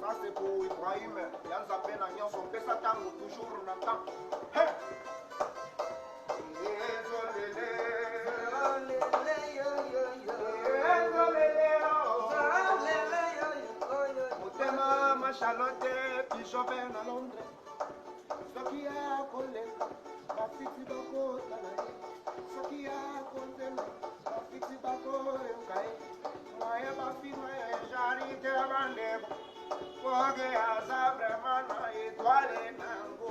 Ça c'est pour Ibrahim. Yanza pena nyonso pesa tango toujours na temps. Hey! Mutema Machalote Pichove na Londres. Sokia koleka bafiti bako talaye. Sokia koleka bafiti bako yokai. Maya bafi maya jari te abandebo. Porque asa bremana iguale nango.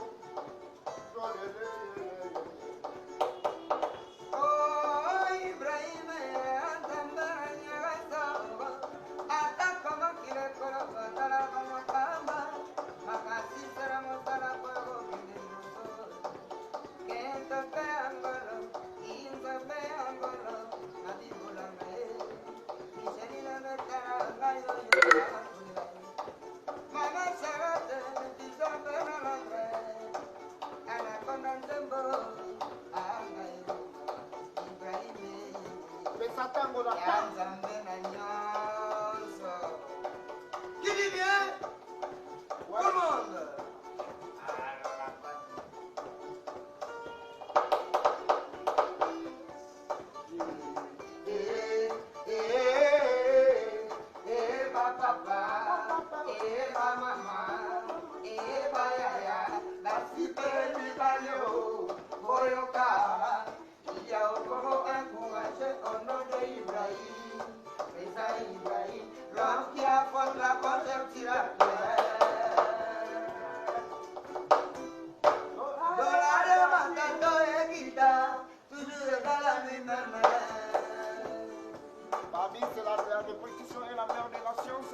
Tango la qui dit bien? Tout le monde. Papa, maman, yaya, la cité du Balio, Boyoka. Il y a encore un courage au nom de Ibrahim. Mais ça, Ibrahim, l'homme qui affronte la conception. Dollar de Matando et Guida, toujours dans la nuit même. Babi, c'est la répétition et la mère de la science.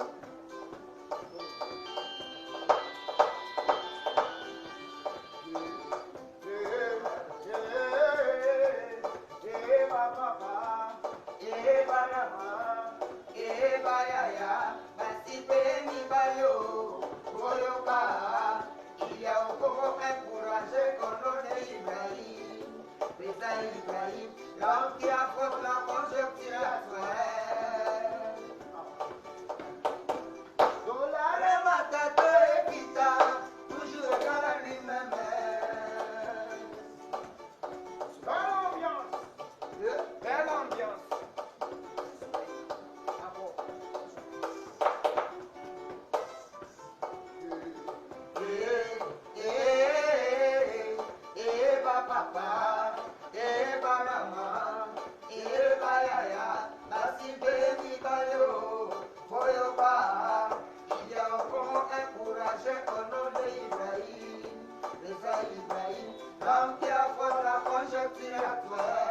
Ibrahim, l'homme qui affronte la conjoncture actuelle. Dollar et Matato et Kita, toujours dans la nuit même. Belle ambiance. Belle ambiance. Ah bon. Papa. sortir à toi.